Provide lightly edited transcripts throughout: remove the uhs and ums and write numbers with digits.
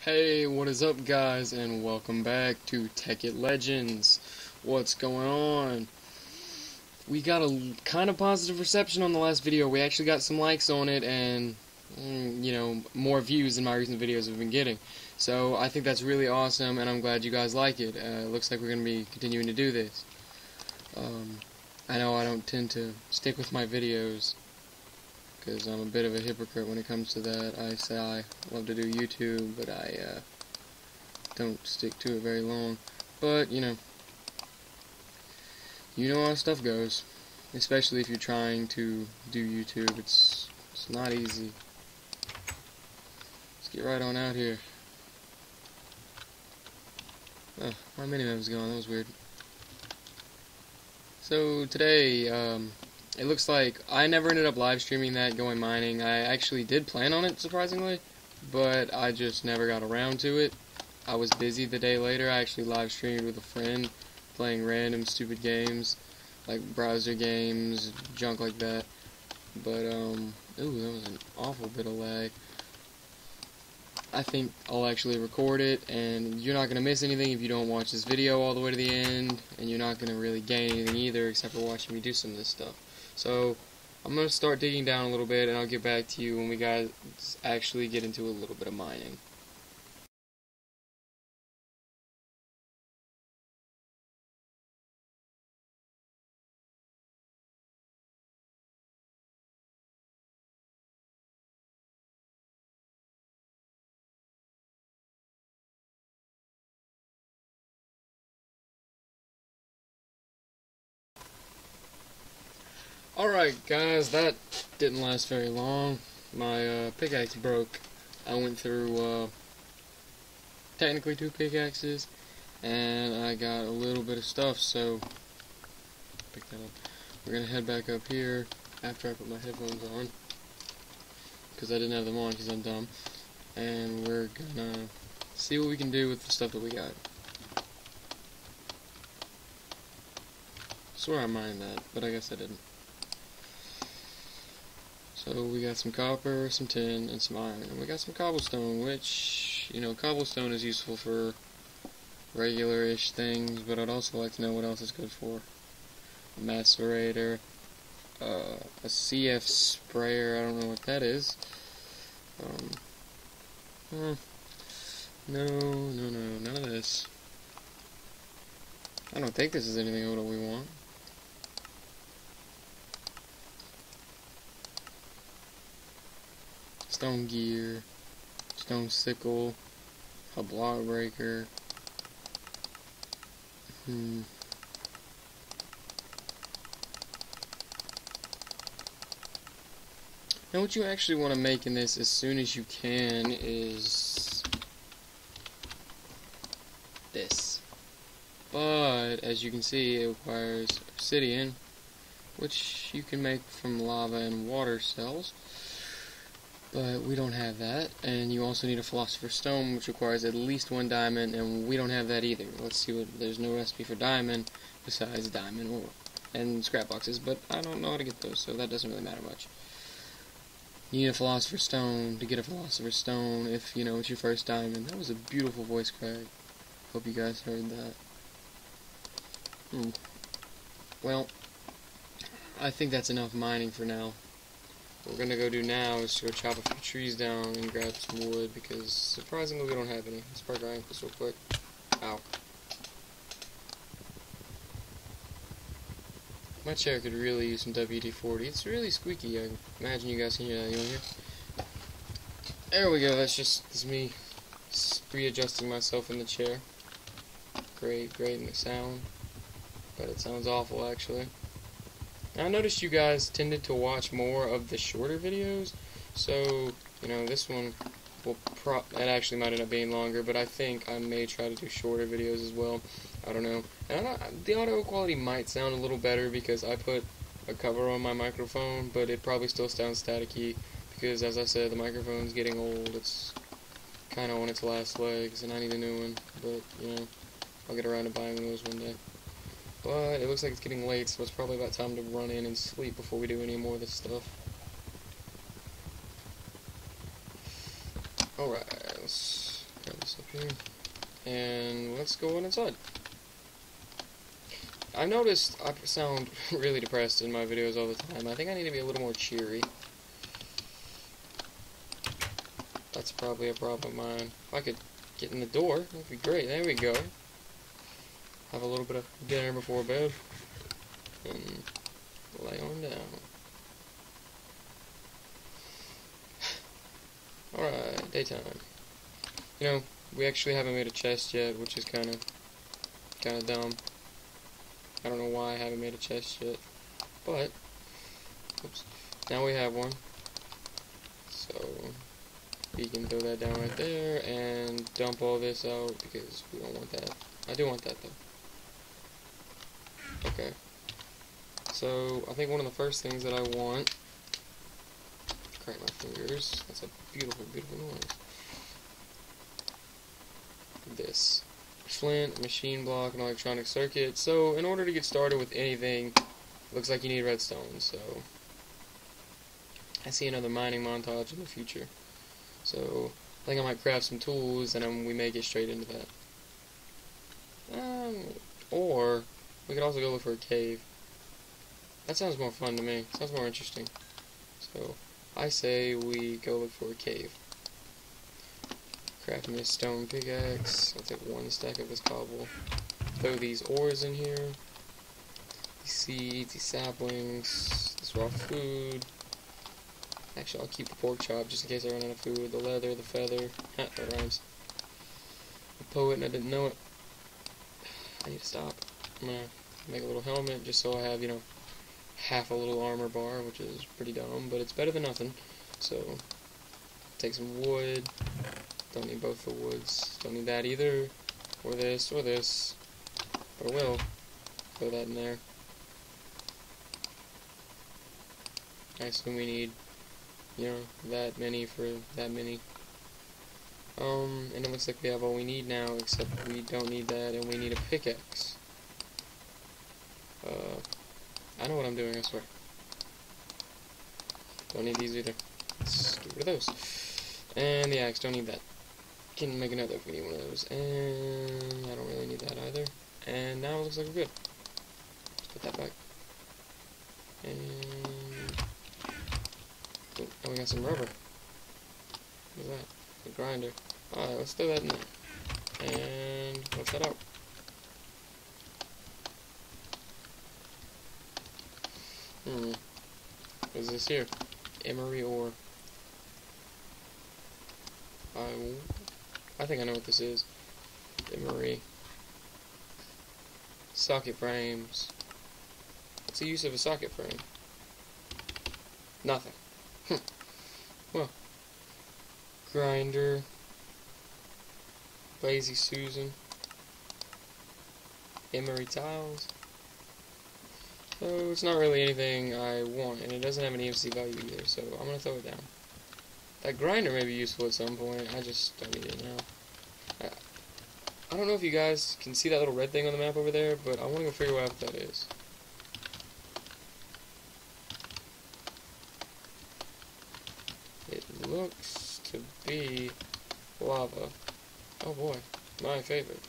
Hey, what is up guys, and welcome back to Tekkit Legends. What's going on? We got a kind of positive reception on the last video. We actually got some likes on it and, more views than my recent videos have been getting. So I think that's really awesome, and I'm glad you guys like it. It looks like we're going to be continuing to do this. I know I don't tend to stick with my videos, because I'm a bit of a hypocrite when it comes to that. I say I love to do YouTube, but I don't stick to it very long. But, you know how stuff goes. Especially if you're trying to do YouTube, it's not easy. Let's get right on out here. Oh, my minimap's gone, that was weird. So today, it looks like I never ended up live streaming that, going mining. I actually did plan on it, surprisingly, but I just never got around to it. I was busy the day later. I actually live streamed with a friend, playing random stupid games, like browser games, junk like that. But, ooh, that was an awful bit of lag. I think I'll actually record it, and you're not going to miss anything if you don't watch this video all the way to the end, and you're not going to really gain anything either, except for watching me do some of this stuff. So, I'm going to start digging down a little bit, and I'll get back to you when we guys actually get into a little bit of mining. Alright guys, that didn't last very long. My pickaxe broke. I went through technically 2 pickaxes, and I got a little bit of stuff, so pick that up. We're gonna head back up here after I put my headphones on, because I didn't have them on because I'm dumb, and we're gonna see what we can do with the stuff that we got. Swear I mined that, but I guess I didn't. So we got some copper, some tin, and some iron. And we got some cobblestone, which, cobblestone is useful for regular-ish things, but I'd also like to know what else it's good for. A macerator, a CF sprayer, I don't know what that is. No, none of this. I don't think this is anything that we want. Stone gear, stone sickle, a block breaker. Now what you actually want to make in this as soon as you can is this. But as you can see, it requires obsidian, which you can make from lava and water cells. But we don't have that, and you also need a philosopher's stone, which requires at least 1 diamond, and we don't have that either. Let's see what, there's no recipe for diamond besides diamond ore and scrap boxes, but I don't know how to get those, so that doesn't really matter much. You need a philosopher's stone to get a philosopher's stone if, it's your first diamond. That was a beautiful voice crack. Hope you guys heard that. Well, I think that's enough mining for now. What we're gonna go do now is to go chop a few trees down and grab some wood, because surprisingly we don't have any. Let's break our ankles real quick. Ow. My chair could really use some WD-40. It's really squeaky. I imagine you guys can hear that. You want to hear? There we go. That's me readjusting myself in the chair. Great in the sound. But it sounds awful, actually. I noticed you guys tended to watch more of the shorter videos, so, this one it actually might end up being longer, but I think I may try to do shorter videos as well. I don't know. And the audio quality might sound a little better because I put a cover on my microphone, but it probably still sounds staticky because, as I said, the microphone's getting old. It's kind of on its last legs, and I need a new one, but, I'll get around to buying one of those one day. But it looks like it's getting late, so it's probably about time to run in and sleep before we do any more of this stuff. Alright, let's Grab this up here. And let's go on inside. I noticed I sound really depressed in my videos all the time. I think I need to be a little more cheery. That's probably a problem of mine. If I could get in the door, that'd be great. There we go. Have a little bit of dinner before bed. And lay on down. Alright, daytime. You know, we actually haven't made a chest yet, which is kinda dumb. I don't know why I haven't made a chest yet. But oops. Now we have one. So we can throw that down right there and dump all this out because we don't want that. I do want that though. Okay. So I think one of the first things that I want, crack my fingers, that's a beautiful, beautiful noise. This. Flint, machine block, and electronic circuit. So in order to get started with anything, looks like you need redstone, so I see another mining montage in the future. So I think I might craft some tools and then we may get straight into that. Or we could also go look for a cave. That sounds more fun to me. Sounds more interesting. So I say we go look for a cave. Craft me a stone pickaxe. I'll take one stack of this cobble. Throw these ores in here. These seeds, these saplings, this raw food. Actually, I'll keep the pork chop just in case I run out of food. The leather, the feather. That rhymes. The poet, and I didn't know it. I need to stop. I'm gonna make a little helmet just so I have, you know, half a little armor bar, which is pretty dumb, but it's better than nothing. So, take some wood. Don't need both the woods. Don't need that either. Or this, or this. But I will. Throw that in there. I assume we need, you know, that many for that many. And it looks like we have all we need now, except we don't need that, and we need a pickaxe. I know what I'm doing, I swear. Don't need these either. Let's get rid of those. And the axe, don't need that. Can make another if we need one of those. And I don't really need that either. And now it looks like we're good. Let's put that back. And oh, we got some rubber. What is that? A grinder. Alright, let's throw that in there. And let's head out. What is this here? Emery ore. I think I know what this is. Emery. Socket frames. What's the use of a socket frame? Nothing. Well. Grinder. Lazy Susan. Emery tiles. So it's not really anything I want, and it doesn't have an EMC value either, so I'm going to throw it down. That grinder may be useful at some point, I just don't need it now. I don't know if you guys can see that little red thing on the map over there, but I want to go figure out what that is. It looks to be lava. Oh boy, my favorite.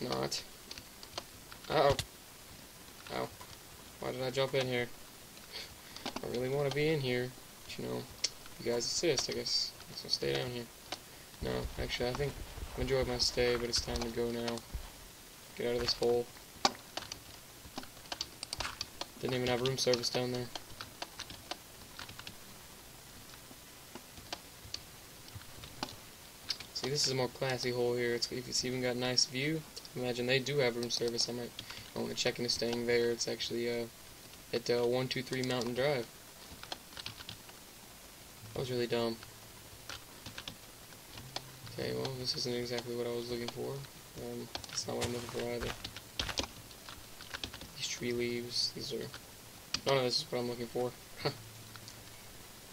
Not. Uh-oh. Ow. Why did I jump in here? I really want to be in here. But, you know, you guys assist, I guess I'll stay down here. No, actually, I think I've enjoyed my stay, but it's time to go now. Get out of this hole. Didn't even have room service down there. See, this is a more classy hole here. It's even got a nice view. Imagine they do have room service. I want to check into staying there. It's actually at 123 Mountain Drive. That was really dumb. Okay, well, this isn't exactly what I was looking for. That's not what I'm looking for either. These tree leaves, these are... None of this is what I'm looking for.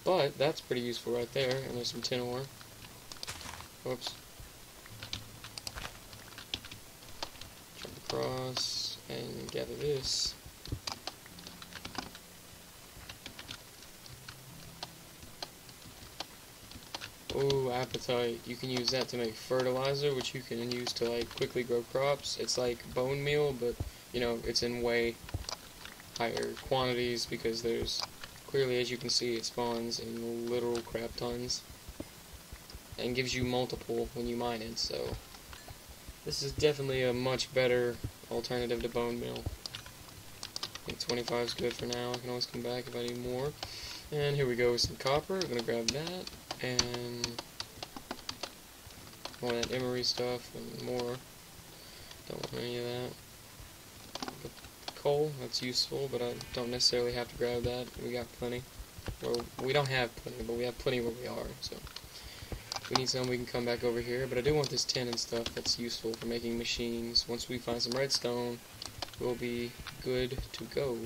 But, that's pretty useful right there, and there's some tin ore. Whoops. Jump across, and gather this. Ooh, appetite. You can use that to make fertilizer, which you can use to like quickly grow crops. It's like bone meal, but you know, it's in way higher quantities because there's clearly, as you can see, it spawns in literal crap tons and gives you multiple when you mine it. So this is definitely a much better alternative to bone meal. I think 25 is good for now. I can always come back if I need more. And here we go with some copper. I'm gonna grab that and more of that emery stuff and more. Don't want any of that. The coal, that's useful, but I don't necessarily have to grab that. We got plenty. Well, we don't have plenty, but we have plenty where we are. So if we need some, we can come back over here. But I do want this tin and stuff that's useful for making machines. Once we find some redstone, we'll be good to go.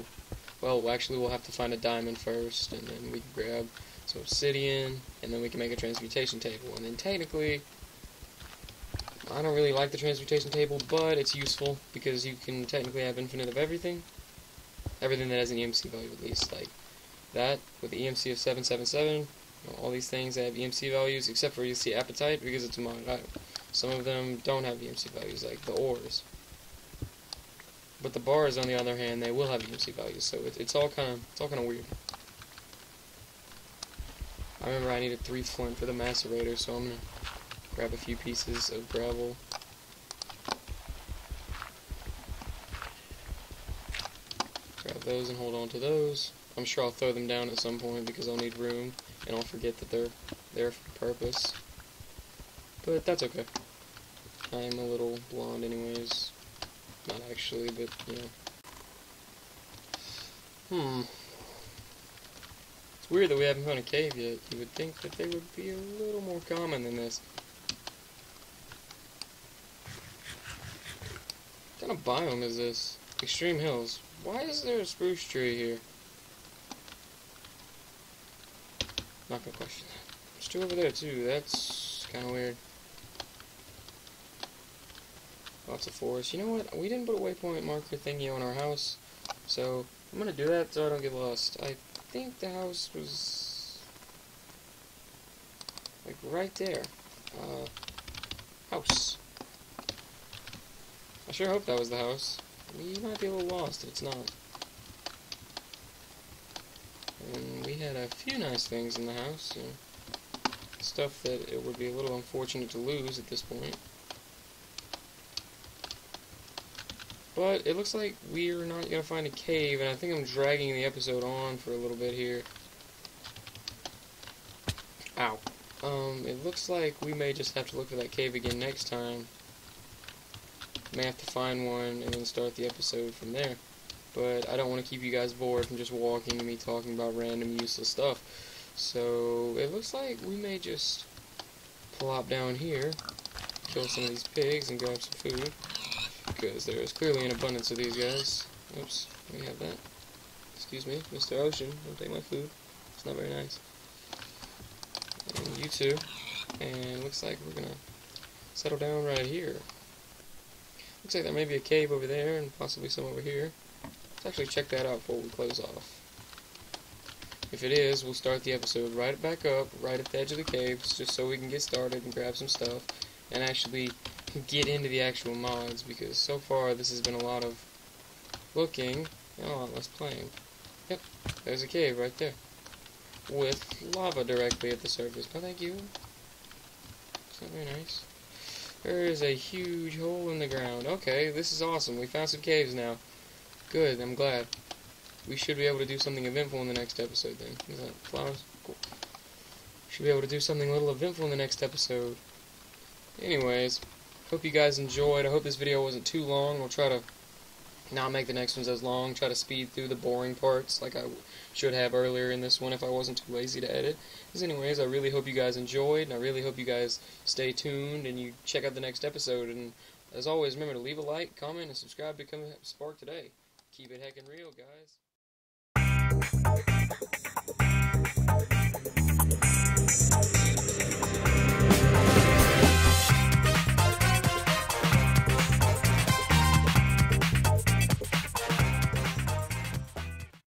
Well, actually, we'll have to find a diamond first, and then we can grab some obsidian, and then we can make a transmutation table. And then technically, I don't really like the transmutation table, but it's useful because you can technically have infinite of everything. Everything that has an EMC value, at least. Like that, with the EMC of 777, you know, all these things that have EMC values, except for you see appetite, because it's a modded item. Some of them don't have EMC values, like the ores. But the bars, on the other hand, they will have EMC values, so it's all kind of weird. I remember I needed 3 flint for the macerator, so I'm gonna grab a few pieces of gravel. Grab those and hold on to those. I'm sure I'll throw them down at some point because I'll need room, and I'll forget that they're there for a purpose. But that's okay. I'm a little blonde anyways. Not actually, but, you know. It's weird that we haven't found a cave yet. You would think that they would be a little more common than this. What kind of biome is this? Extreme hills. Why is there a spruce tree here? Not gonna question that. There's 2 over there too. That's kind of weird. Lots of forest. You know what? We didn't put a waypoint marker thingy on our house, so I'm gonna do that so I don't get lost. I think the house was like right there. House. I sure hope that was the house. We might be a little lost if it's not. And we had a few nice things in the house, you know, stuff that it would be a little unfortunate to lose at this point. But it looks like we're not going to find a cave, and I think I'm dragging the episode on for a little bit here. Ow. It looks like we may just have to look for that cave again next time. May have to find one and then start the episode from there. But I don't want to keep you guys bored from just walking and me talking about random useless stuff. So it looks like we may just plop down here, kill some of these pigs and grab some food. Because there is clearly an abundance of these guys. Oops, we have that. Excuse me, Mr. Ocean, don't take my food. It's not very nice. And you too. And looks like we're gonna settle down right here. Looks like there may be a cave over there and possibly some over here. Let's actually check that out before we close off. If it is, we'll start the episode right back up, right at the edge of the caves, just so we can get started and grab some stuff and actually get into the actual mods, because so far this has been a lot of looking and a lot less playing. Yep, there's a cave right there with lava directly at the surface. Oh, thank you. It's not very nice. There is a huge hole in the ground. Okay, this is awesome. We found some caves now. Good, I'm glad. We should be able to do something eventful in the next episode then. Is that flowers? Cool. Should be able to do something a little eventful in the next episode. Anyways, hope you guys enjoyed. I hope this video wasn't too long. We'll try to not make the next ones as long. Try to speed through the boring parts like I should have earlier in this one if I wasn't too lazy to edit. Anyways, I really hope you guys enjoyed, and I really hope you guys stay tuned and you check out the next episode. And as always, remember to leave a like, comment, and subscribe to become a Spark today. Keep it heckin' real, guys.